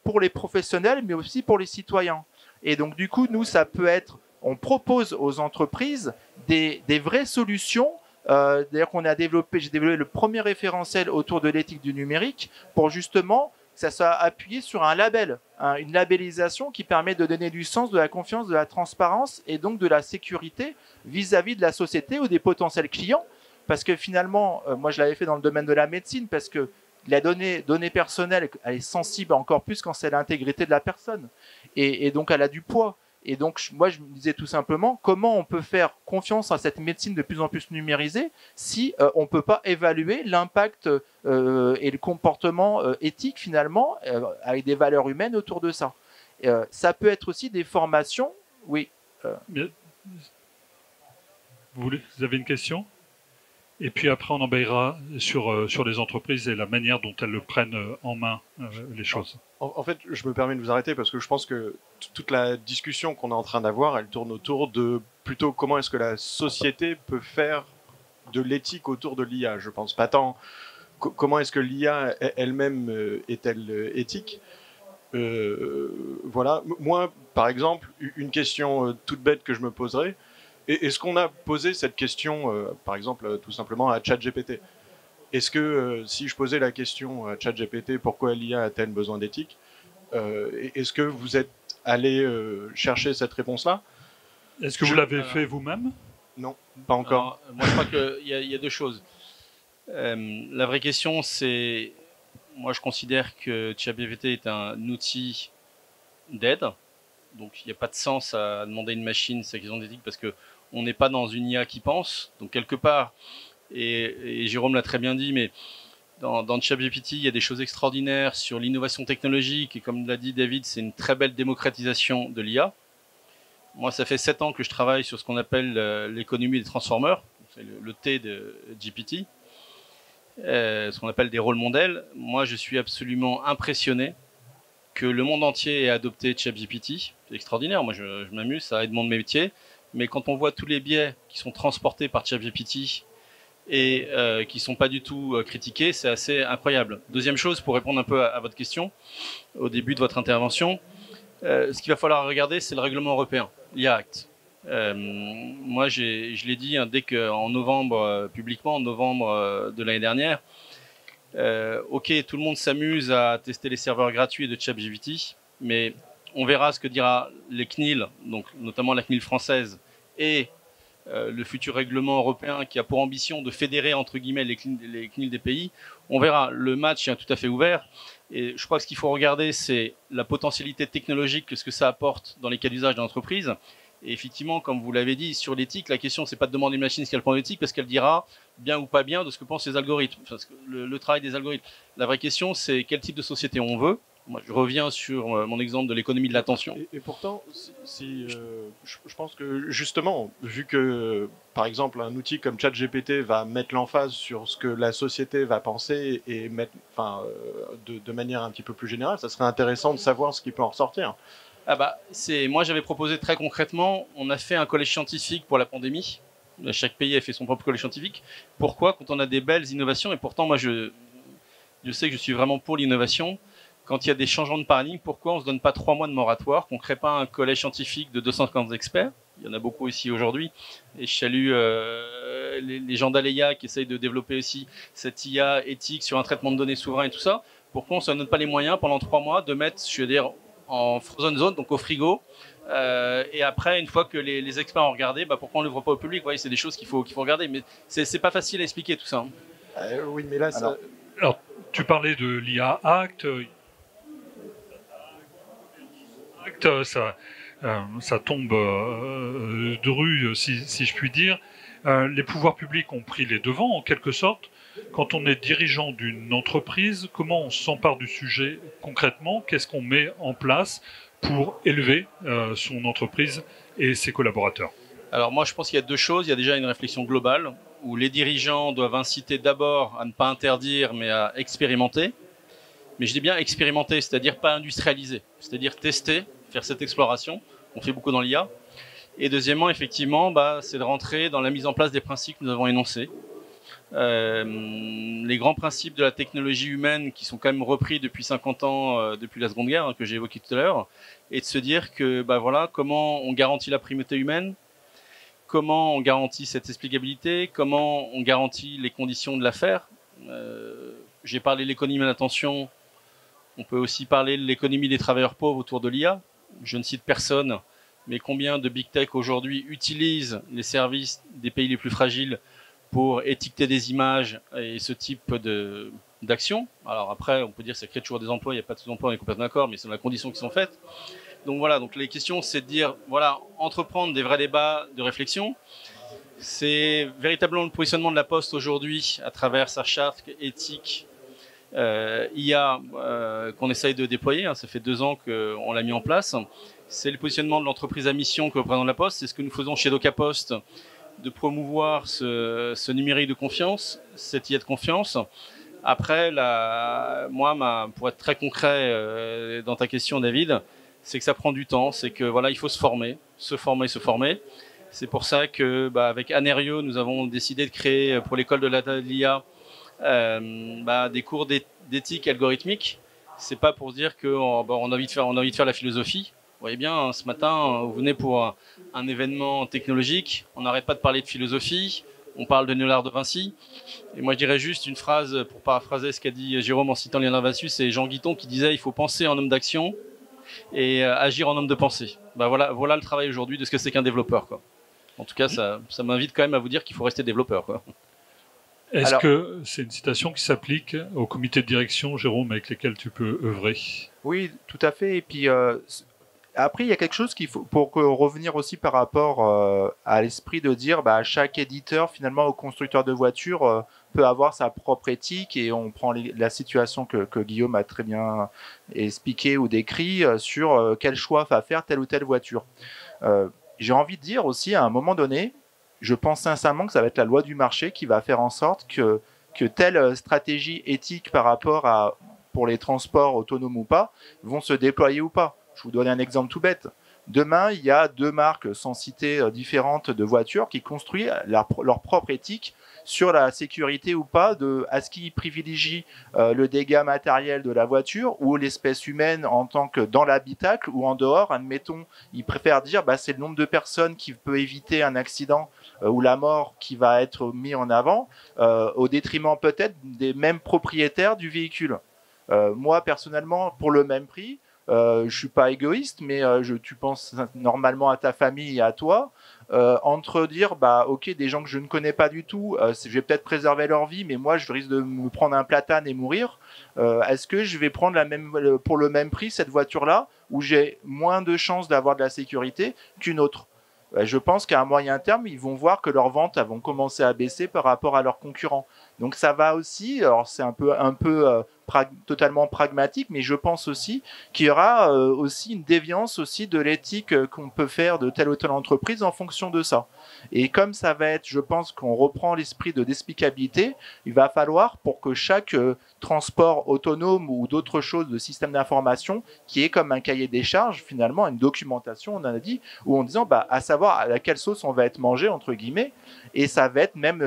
pour les professionnels, mais aussi pour les citoyens. Et donc, du coup, nous, ça peut être... On propose aux entreprises des vraies solutions. D'ailleurs, j'ai développé le premier référentiel autour de l'éthique du numérique pour justement que ça soit appuyé sur un label, une labellisation qui permet de donner du sens, de la confiance, de la transparence et donc de la sécurité vis-à-vis de la société ou des potentiels clients. Parce que finalement, moi je l'avais fait dans le domaine de la médecine, parce que la donnée personnelle, elle est sensible encore plus quand c'est l'intégrité de la personne. Et donc elle a du poids. Et donc, moi, je me disais tout simplement, comment on peut faire confiance à cette médecine de plus en plus numérisée si on ne peut pas évaluer l'impact et le comportement éthique, finalement, avec des valeurs humaines autour de ça. Ça peut être aussi des formations, oui. Vous avez une question ? Et puis après, on embrayera sur les entreprises et la manière dont elles le prennent en main, les choses. En fait, je me permets de vous arrêter parce que je pense que toute la discussion qu'on est en train d'avoir, elle tourne autour de plutôt comment est-ce que la société peut faire de l'éthique autour de l'IA. Je pense pas tant comment est-ce que l'IA elle-même est-elle éthique. Voilà. Moi, par exemple, une question toute bête que je me poserais, est-ce qu'on a posé cette question, par exemple, tout simplement à ChatGPT? Est-ce que si je posais la question à ChatGPT, pourquoi l'IA a-t-elle besoin d'éthique, est-ce que vous êtes allé chercher cette réponse-là? Est-ce que vous l'avez fait vous-même? Non, pas encore. Alors, moi, je crois qu'il y a deux choses. La vraie question, c'est... Moi, je considère que ChatGPT est un outil d'aide. Donc, il n'y a pas de sens à demander à une machine sa question d'éthique parce qu'on n'est pas dans une IA qui pense. Donc, quelque part... Et Jérôme l'a très bien dit, mais dans ChatGPT, il y a des choses extraordinaires sur l'innovation technologique. Et comme l'a dit David, c'est une très belle démocratisation de l'IA. Moi, ça fait 7 ans que je travaille sur ce qu'on appelle l'économie des transformers. C'est le T de GPT. Ce qu'on appelle des rôles modèles. Moi, je suis absolument impressionné que le monde entier ait adopté ChatGPT. C'est extraordinaire. Moi, je m'amuse, ça aide mon métier. Mais quand on voit tous les biais qui sont transportés par ChatGPT et qui ne sont pas du tout critiqués, c'est assez incroyable. Deuxième chose, pour répondre un peu à votre question, au début de votre intervention, ce qu'il va falloir regarder, c'est le règlement européen, l'IA Act. Moi, je l'ai dit dès qu'en novembre, publiquement, en novembre de l'année dernière, ok, tout le monde s'amuse à tester les serveurs gratuits de ChatGPT, mais on verra ce que dira les CNIL, donc notamment la CNIL française, et le futur règlement européen qui a pour ambition de fédérer entre guillemets les CNIL des pays. On verra, le match est tout à fait ouvert et je crois que ce qu'il faut regarder, c'est la potentialité technologique, ce que ça apporte dans les cas d'usage de l'entreprise. Et effectivement, comme vous l'avez dit, sur l'éthique, la question c'est pas de demander à une machine ce qu'elle pense d'éthique parce qu'elle dira bien ou pas bien de ce que pensent les algorithmes, enfin, le travail des algorithmes. La vraie question c'est quel type de société on veut. Moi, je reviens sur mon exemple de l'économie de l'attention. Et pourtant, je pense que justement, vu que, par exemple, un outil comme ChatGPT va mettre l'emphase sur ce que la société va penser et mettre, de manière un petit peu plus générale, ça serait intéressant de savoir ce qui peut en ressortir. Ah bah, moi, j'avais proposé très concrètement, on a fait un collège scientifique pour la pandémie. Chaque pays a fait son propre collège scientifique. Pourquoi? Quand on a des belles innovations, et pourtant, moi, je sais que je suis vraiment pour l'innovation. Quand il y a des changements de paradigme, pourquoi on ne se donne pas 3 mois de moratoire, qu'on ne crée pas un collège scientifique de 250 experts? Il y en a beaucoup ici aujourd'hui. Et je salue les gens d'Aleia qui essayent de développer aussi cette IA éthique sur un traitement de données souverain et tout ça. Pourquoi on ne se donne pas les moyens pendant 3 mois de mettre, je veux dire, en frozen zone, donc au frigo, et après, une fois que les experts ont regardé, pourquoi on ne l'ouvre pas au public? Vous voyez, c'est des choses qu'il faut regarder. Mais c'est pas facile à expliquer tout ça. Oui, mais là, alors, tu parlais de l'IA Act. Ça tombe de rue, si je puis dire. Les pouvoirs publics ont pris les devants, en quelque sorte. Quand on est dirigeant d'une entreprise, comment on s'empare du sujet concrètement? Qu'est-ce qu'on met en place pour élever son entreprise et ses collaborateurs? Alors moi, je pense qu'il y a deux choses. Il y a déjà une réflexion globale où les dirigeants doivent inciter d'abord à ne pas interdire, mais à expérimenter. Mais je dis bien expérimenter, c'est-à-dire pas industrialiser, c'est-à-dire tester, faire cette exploration. On fait beaucoup dans l'IA. Et deuxièmement, effectivement, c'est de rentrer dans la mise en place des principes que nous avons énoncés. Les grands principes de la technologie humaine qui sont quand même repris depuis 50 ans, depuis la Seconde Guerre, que j'ai évoqué tout à l'heure, et de se dire que comment on garantit la primauté humaine, comment on garantit cette explicabilité, comment on garantit les conditions de l'affaire. J'ai parlé de l'économie de l'attention. On peut aussi parler de l'économie des travailleurs pauvres autour de l'IA. Je ne cite personne, mais combien de big tech aujourd'hui utilisent les services des pays les plus fragiles pour étiqueter des images et ce type d'action. Alors après, on peut dire que ça crée toujours des emplois, il n'y a pas de sous-emploi, on est complètement d'accord, mais c'est dans les conditions qui sont faites. Donc voilà, donc les questions, c'est de dire, voilà, entreprendre des vrais débats de réflexion. C'est véritablement le positionnement de la Poste aujourd'hui à travers sa charte éthique IA qu'on essaye de déployer. Hein, ça fait 2 ans qu'on l'a mis en place. C'est le positionnement de l'entreprise à mission que représente la Poste. C'est ce que nous faisons chez DocaPost, de promouvoir ce numérique de confiance, cette IA de confiance. Après, pour être très concret dans ta question, David, c'est que ça prend du temps. C'est que voilà, il faut se former. C'est pour ça que, avec Anerio, nous avons décidé de créer pour l'école de l'IA des cours d'éthique algorithmique. C'est pas pour se dire qu'on a envie de faire la philosophie. Vous voyez bien, ce matin, vous venez pour un événement technologique. On n'arrête pas de parler de philosophie. On parle de Léonard de Vinci. Et moi, je dirais juste une phrase pour paraphraser ce qu'a dit Jérôme en citant Léonard de Vinci. C'est Jean Guiton qui disait: il faut penser en homme d'action et agir en homme de pensée. Voilà le travail aujourd'hui de ce que c'est qu'un développeur, quoi. En tout cas, ça m'invite quand même à vous dire qu'il faut rester développeur, quoi. Est-ce que c'est une citation qui s'applique au comité de direction, Jérôme, avec lesquels tu peux œuvrer? Oui, tout à fait. Et puis après, il y a quelque chose qu'il faut pour revenir aussi par rapport à l'esprit de dire, chaque éditeur, finalement, au constructeur de voitures, peut avoir sa propre éthique, et on prend la situation que Guillaume a très bien expliqué ou décrit sur quel choix va faire telle ou telle voiture. J'ai envie de dire aussi, à un moment donné, je pense sincèrement que ça va être la loi du marché qui va faire en sorte que telle stratégie éthique par rapport pour les transports autonomes ou pas, vont se déployer ou pas. Je vous donne un exemple tout bête. Demain, il y a 2 marques, sans citer différentes, de voitures qui construisent leur propre éthique sur la sécurité ou pas, est-ce qu'ils privilégient le dégât matériel de la voiture ou l'espèce humaine en tant que dans l'habitacle ou en dehors. Admettons, ils préfèrent dire c'est le nombre de personnes qui peut éviter un accident ou la mort qui va être mis en avant, au détriment peut-être des mêmes propriétaires du véhicule. Moi, personnellement, pour le même prix, je suis pas égoïste, mais tu penses normalement à ta famille et à toi. Entre dire, ok, des gens que je ne connais pas du tout, je vais peut-être préserver leur vie, mais moi, je risque de me prendre un platane et mourir. Est-ce que je vais prendre pour le même prix cette voiture-là, où j'ai moins de chances d'avoir de la sécurité qu'une autre? Je pense qu'à un moyen terme, ils vont voir que leurs ventes vont commencer à baisser par rapport à leurs concurrents. Donc ça va aussi, alors c'est un peu totalement pragmatique, mais je pense aussi qu'il y aura aussi une déviance aussi de l'éthique qu'on peut faire de telle ou telle entreprise en fonction de ça. Et comme ça va être, je pense qu'on reprend l'esprit de d'explicabilité, il va falloir pour que chaque transport autonome ou d'autres choses de système d'information qui est comme un cahier des charges, finalement, une documentation, on en a dit, où en disant, à savoir à laquelle sauce on va être mangé, entre guillemets, et ça va être même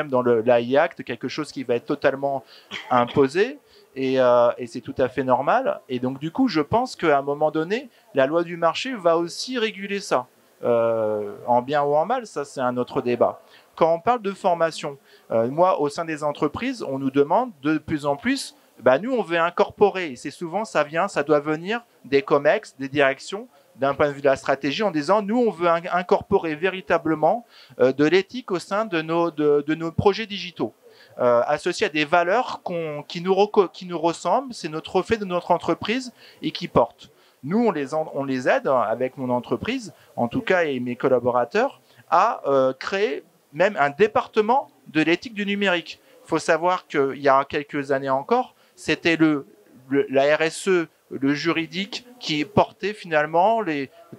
dans l'AI Act, quelque chose qui va être totalement imposé, et c'est tout à fait normal. Et donc, du coup, je pense qu'à un moment donné, la loi du marché va aussi réguler ça. En bien ou en mal, ça c'est un autre débat. Quand on parle de formation, moi, au sein des entreprises, on nous demande de plus en plus, nous, on veut incorporer. C'est souvent, ça doit venir des COMEX, des directions, d'un point de vue de la stratégie, en disant, nous, on veut incorporer véritablement de l'éthique au sein de nos projets digitaux, associés à des valeurs qui nous ressemblent, c'est notre reflet de notre entreprise et qui portent. Nous, on les aide, avec mon entreprise, en tout cas, et mes collaborateurs, à créer même un département de l'éthique du numérique. Il faut savoir qu'il y a quelques années encore, c'était la RSE, le juridique, qui portait finalement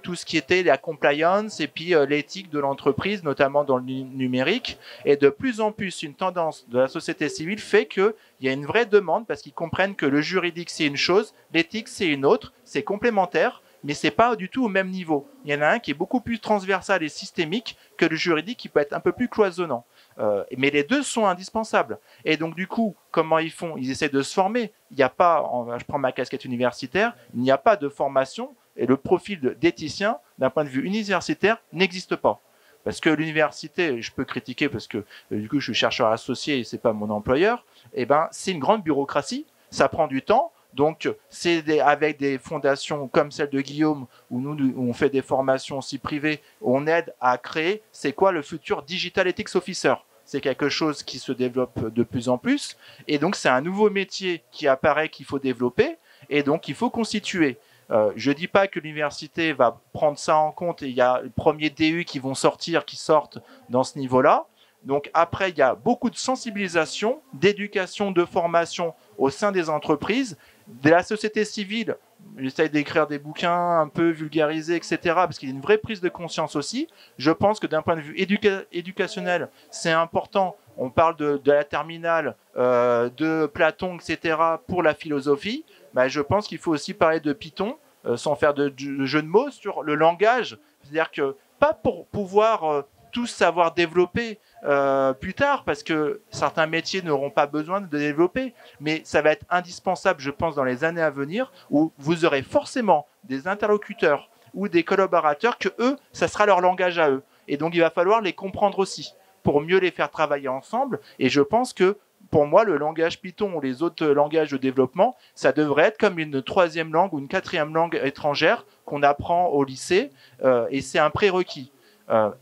tout ce qui était la compliance et puis l'éthique de l'entreprise, notamment dans le numérique. Et de plus en plus, une tendance de la société civile fait qu'il y a une vraie demande, parce qu'ils comprennent que le juridique, c'est une chose, l'éthique, c'est une autre, c'est complémentaire, mais c'est pas du tout au même niveau. Il y en a un qui est beaucoup plus transversal et systémique que le juridique, qui peut être un peu plus cloisonnant. Mais les deux sont indispensables. Et donc, du coup, comment ils font? Ils essaient de se former. Il n'y a pas, je prends ma casquette universitaire, il n'y a pas de formation, et le profil d'éthicien, d'un point de vue universitaire, n'existe pas. Parce que l'université, je peux critiquer parce que du coup, je suis chercheur associé et c'est pas mon employeur, c'est une grande bureaucratie. ça prend du temps. Donc, c'est avec des fondations comme celle de Guillaume, où nous on fait des formations aussi privées, où on aide à créer, c'est quoi le futur Digital Ethics Officer. C'est quelque chose qui se développe de plus en plus. Et donc, c'est un nouveau métier qui apparaît qu'il faut développer et donc il faut constituer. Je ne dis pas que l'université va prendre ça en compte et il y a les premiers DU qui sortent dans ce niveau-là. Donc après, il y a beaucoup de sensibilisation, d'éducation, de formation au sein des entreprises, de la société civile. J'essaie d'écrire des bouquins un peu vulgarisés, etc., parce qu'il y a une vraie prise de conscience aussi. Je pense que d'un point de vue éducationnel, c'est important. On parle de la terminale, de Platon, etc., pour la philosophie. Mais je pense qu'il faut aussi parler de Python, sans faire de jeu de mots, sur le langage. C'est-à-dire que pas pour pouvoir tous savoir développer plus tard, parce que certains métiers n'auront pas besoin de développer, mais ça va être indispensable, je pense, dans les années à venir, où vous aurez forcément des interlocuteurs ou des collaborateurs que eux, ça sera leur langage à eux. Et donc, il va falloir les comprendre aussi pour mieux les faire travailler ensemble. Et je pense que, pour moi, le langage Python ou les autres langages de développement, ça devrait être comme une troisième langue ou une quatrième langue étrangère qu'on apprend au lycée, et c'est un prérequis.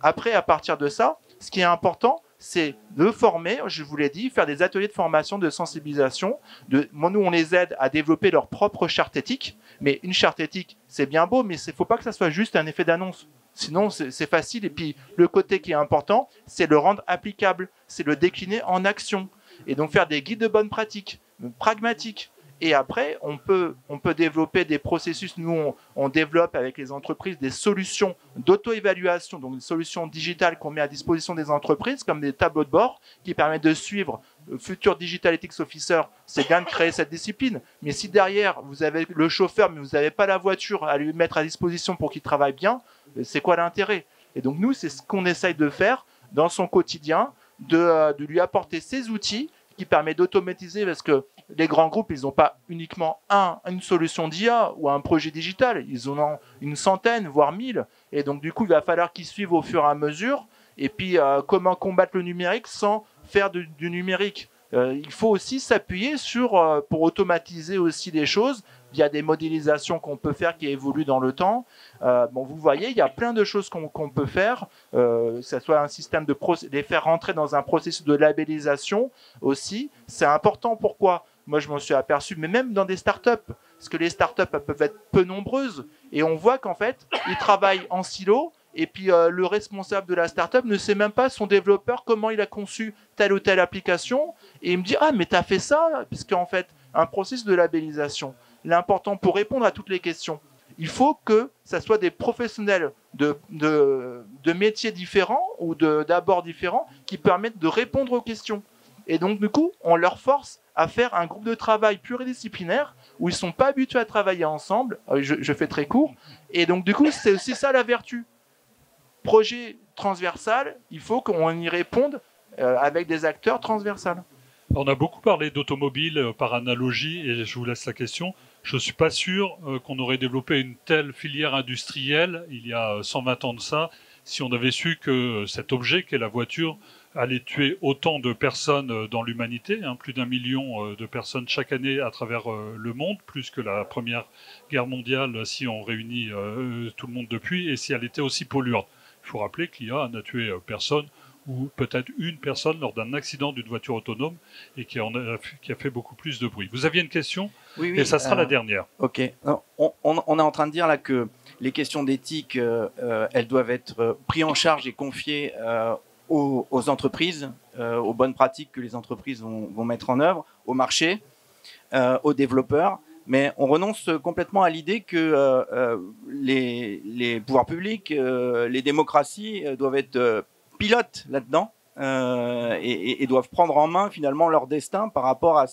Après, à partir de ça, ce qui est important, c'est de former, je vous l'ai dit, faire des ateliers de formation, de sensibilisation. Nous, on les aide à développer leur propre charte éthique. Mais une charte éthique, c'est bien beau, mais il ne faut pas que ça soit juste un effet d'annonce. Sinon, c'est facile. Et puis, le côté qui est important, c'est le rendre applicable, c'est le décliner en action. Et donc, faire des guides de bonne pratique, pragmatiques. Et après, on peut développer des processus. Nous, on développe avec les entreprises des solutions d'auto-évaluation, donc des solutions digitales qu'on met à disposition des entreprises, comme des tableaux de bord qui permettent de suivre le futur Digital Ethics Officer. C'est bien de créer cette discipline. Mais si derrière, vous avez le chauffeur, mais vous n'avez pas la voiture à lui mettre à disposition pour qu'il travaille bien, c'est quoi l'intérêt? Et donc, nous, c'est ce qu'on essaye de faire dans son quotidien, de lui apporter ces outils qui permet d'automatiser, parce que les grands groupes, ils n'ont pas uniquement une solution d'IA ou un projet digital, ils en ont une centaine, voire 1000. Et donc, du coup, il va falloir qu'ils suivent au fur et à mesure. Et puis, comment combattre le numérique sans faire du numérique. Il faut aussi s'appuyer pour automatiser aussi les choses via des modélisations qu'on peut faire qui évoluent dans le temps. Vous voyez, il y a plein de choses qu'on peut faire, que ce soit un système les faire rentrer dans un processus de labellisation aussi. C'est important. Pourquoi? Moi, je m'en suis aperçu, mais même dans des startups, parce que les startups elles peuvent être peu nombreuses, et on voit qu'en fait, ils travaillent en silo. Et puis le responsable de la startup ne sait même pas, son développeur, comment il a conçu telle ou telle application. Et il me dit, ah, mais tu as fait ça? Parce qu'en fait, un processus de labellisation, l'important pour répondre à toutes les questions, il faut que ça soit des professionnels de métiers différents ou d'abords différents qui permettent de répondre aux questions. Et donc, du coup, on leur force à faire un groupe de travail pluridisciplinaire où ils ne sont pas habitués à travailler ensemble. Je fais très court. Et donc, du coup, c'est aussi ça la vertu. Projet transversal, il faut qu'on y réponde avec des acteurs transversaux. On a beaucoup parlé d'automobile par analogie, et je vous laisse la question. Je ne suis pas sûr qu'on aurait développé une telle filière industrielle il y a 120 ans de ça, si on avait su que cet objet qu'est la voiture allait tuer autant de personnes dans l'humanité, plus d'1 million de personnes chaque année à travers le monde, plus que la Première Guerre mondiale si on réunit tout le monde depuis, et si elle était aussi polluante. Il faut rappeler qu'IA n'a tué personne, ou peut-être une personne lors d'un accident d'une voiture autonome, et qui a fait beaucoup plus de bruit. Vous aviez une question? Oui, et ça sera la dernière. Ok. On est en train de dire là que les questions d'éthique, elles doivent être prises en charge et confiées aux entreprises, aux bonnes pratiques que les entreprises vont mettre en œuvre, au marché, aux développeurs. Mais on renonce complètement à l'idée que les pouvoirs publics, les démocraties doivent être pilotes là-dedans et doivent prendre en main finalement leur destin par rapport à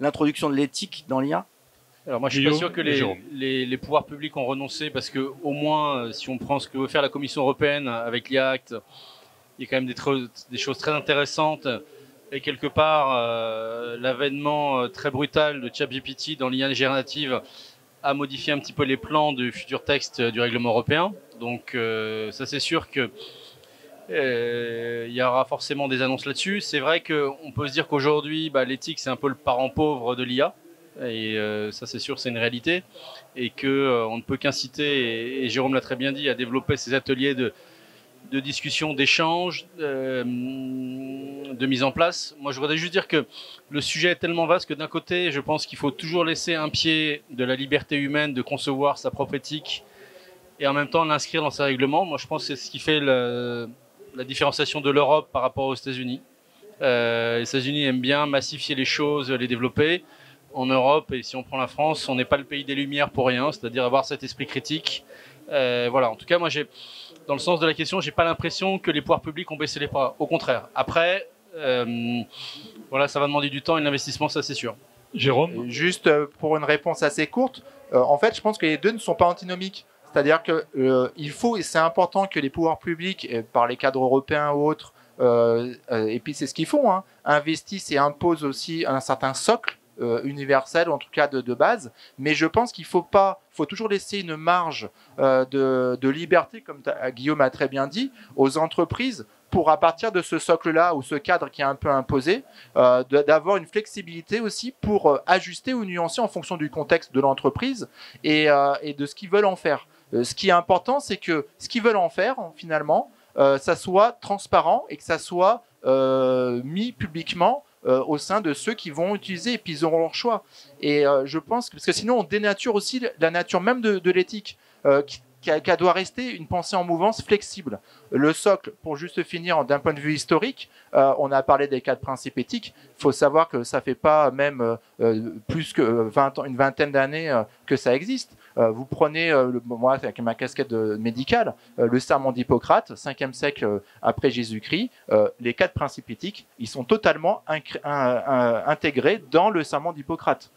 l'introduction de l'éthique dans l'IA. Alors moi je suis pas sûr que les pouvoirs publics ont renoncé, parce que au moins si on prend ce que veut faire la Commission européenne avec l'IA Act, il y a quand même des choses très intéressantes. Et quelque part, l'avènement très brutal de ChatGPT dans l'IA générative a modifié un petit peu les plans du futur texte du règlement européen. Donc ça c'est sûr que il y aura forcément des annonces là-dessus. C'est vrai qu'on peut se dire qu'aujourd'hui, l'éthique c'est un peu le parent pauvre de l'IA. Et ça, c'est sûr, c'est une réalité. Et qu'on ne peut qu'inciter, et Jérôme l'a très bien dit, à développer ces ateliers de discussion, d'échange, de mise en place. Moi, je voudrais juste dire que le sujet est tellement vaste que d'un côté, je pense qu'il faut toujours laisser un pied de la liberté humaine de concevoir sa propre éthique et en même temps l'inscrire dans ses règlements. Moi, je pense que c'est ce qui fait la différenciation de l'Europe par rapport aux États-Unis. Les États-Unis aiment bien massifier les choses, les développer. En Europe, et si on prend la France, on n'est pas le pays des Lumières pour rien, c'est-à-dire avoir cet esprit critique. Voilà. En tout cas, moi, dans le sens de la question, j'ai pas l'impression que les pouvoirs publics ont baissé les bras. Au contraire. Après, voilà, ça va demander du temps et de l'investissement, ça c'est sûr. Jérôme ? Juste pour une réponse assez courte, en fait, je pense que les deux ne sont pas antinomiques. C'est-à-dire que il faut, et c'est important que les pouvoirs publics, par les cadres européens ou autres, et puis c'est ce qu'ils font, hein, investissent et imposent aussi un certain socle universel, ou en tout cas de base. Mais je pense qu'il faut toujours laisser une marge de liberté, comme Guillaume a très bien dit, aux entreprises, pour à partir de ce socle-là, ou ce cadre qui est un peu imposé, d'avoir une flexibilité aussi pour ajuster ou nuancer en fonction du contexte de l'entreprise et de ce qu'ils veulent en faire. Ce qui est important, c'est que ce qu'ils veulent en faire, finalement, ça soit transparent et que ça soit mis publiquement au sein de ceux qui vont utiliser, et puis ils auront leur choix. Et je pense parce que sinon on dénature aussi la nature même de l'éthique, qu'elle doit rester une pensée en mouvance flexible. Le socle, pour juste finir, d'un point de vue historique, on a parlé des 4 principes éthiques. Il faut savoir que ça fait pas même plus que une vingtaine d'années que ça existe. Vous prenez, moi avec ma casquette médicale, le serment d'Hippocrate, 5e siècle après Jésus-Christ, les 4 principes éthiques, ils sont totalement intégrés dans le serment d'Hippocrate.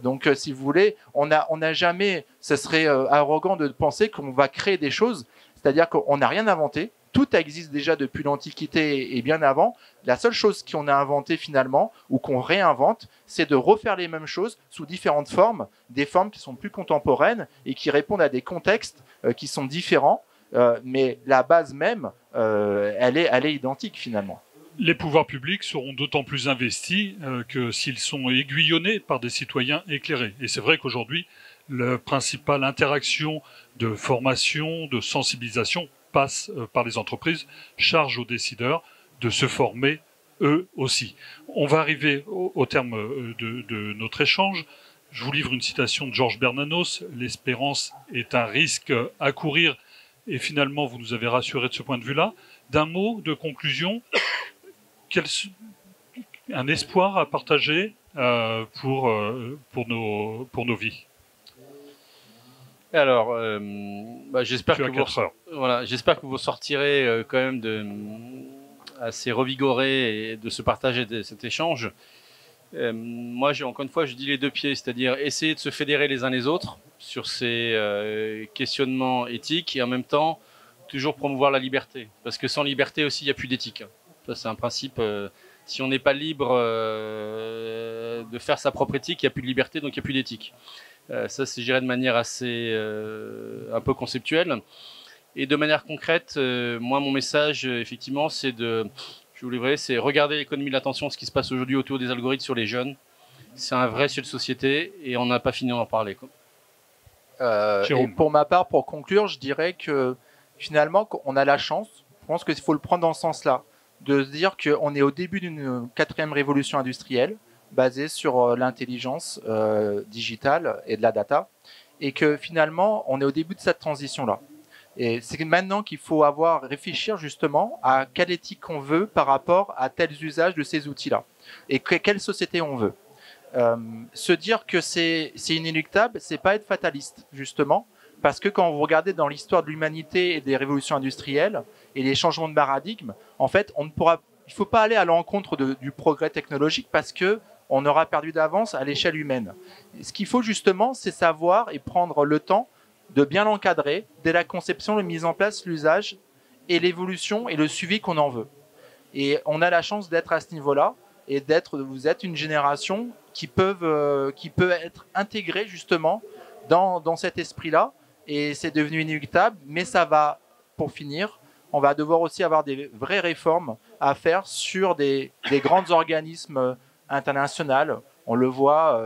Donc, si vous voulez, on n'a jamais, ce serait arrogant de penser qu'on va créer des choses, c'est-à-dire qu'on n'a rien inventé, tout existe déjà depuis l'Antiquité et bien avant. La seule chose qu'on a inventée finalement, ou qu'on réinvente, c'est de refaire les mêmes choses sous différentes formes, des formes qui sont plus contemporaines et qui répondent à des contextes qui sont différents, mais la base même, elle est identique finalement. Les pouvoirs publics seront d'autant plus investis que s'ils sont aiguillonnés par des citoyens éclairés. Et c'est vrai qu'aujourd'hui, la principale interaction de formation, de sensibilisation passe par les entreprises, charge aux décideurs de se former eux aussi. On va arriver au terme de notre échange. Je vous livre une citation de Georges Bernanos. « L'espérance est un risque à courir ». Et finalement, vous nous avez rassuré de ce point de vue-là. D'un mot de conclusion, un espoir à partager pour nos vies. Alors, j'espère que vous sortirez quand même assez revigoré et de ce partage et de cet échange. Moi, encore une fois, je dis les 2 pieds, c'est-à-dire essayer de se fédérer les uns les autres sur ces questionnements éthiques et en même temps toujours promouvoir la liberté, parce que sans liberté aussi, il n'y a plus d'éthique. Ça, c'est un principe. Si on n'est pas libre de faire sa propre éthique, il n'y a plus de liberté, donc il n'y a plus d'éthique. Ça, c'est géré de manière assez un peu conceptuelle. Et de manière concrète, moi, mon message, effectivement, je vous livrer, c'est regarder l'économie de l'attention, ce qui se passe aujourd'hui autour des algorithmes sur les jeunes. C'est un vrai sujet de société et on n'a pas fini d'en parler. Et pour ma part, pour conclure, je dirais que finalement, on a la chance, je pense qu'il faut le prendre dans ce sens-là, de se dire qu'on est au début d'une 4e révolution industrielle, basée sur l'intelligence digitale et de la data, et que finalement, on est au début de cette transition-là. Et c'est maintenant qu'il faut réfléchir justement à quelle éthique on veut par rapport à tels usages de ces outils-là, et quelle société on veut. Se dire que c'est inéluctable, c'est pas être fataliste, justement, parce que quand vous regardez dans l'histoire de l'humanité et des révolutions industrielles et les changements de paradigme, en fait, il ne faut pas aller à l'encontre du progrès technologique parce que on aura perdu d'avance à l'échelle humaine. Ce qu'il faut justement, c'est savoir et prendre le temps de bien l'encadrer dès la conception, la mise en place, l'usage et l'évolution et le suivi qu'on en veut. Et on a la chance d'être à ce niveau-là et vous êtes une génération qui peut être intégrée justement dans cet esprit-là. Et c'est devenu inéluctable, mais ça va, pour finir, on va devoir aussi avoir des vraies réformes à faire sur des grands organismes internationaux. On le voit,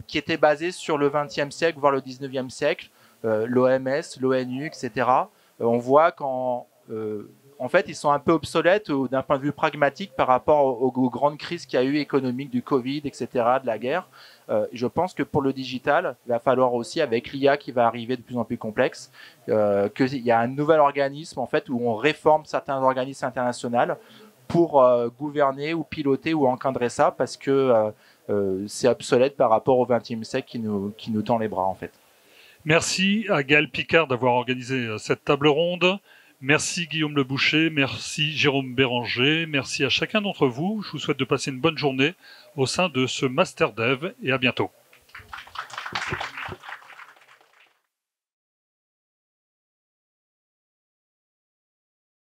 qui étaient basés sur le XXe siècle, voire le XIXe siècle, l'OMS, l'ONU, etc. On voit en fait, ils sont un peu obsolètes d'un point de vue pragmatique par rapport aux grandes crises qu'il y a eu économiques du Covid, etc., de la guerre. Je pense que pour le digital, il va falloir aussi, avec l'IA qui va arriver de plus en plus complexe, qu'il y a un nouvel organisme en fait où on réforme certains organismes internationaux pour gouverner ou piloter ou encadrer ça, parce que c'est obsolète par rapport au XXe siècle qui nous tend les bras en fait. Merci à Gaël Picard d'avoir organisé cette table ronde. Merci Guillaume Le Boucher, merci Jérôme Béranger, merci à chacun d'entre vous. Je vous souhaite de passer une bonne journée au sein de ce Master Dev et à bientôt.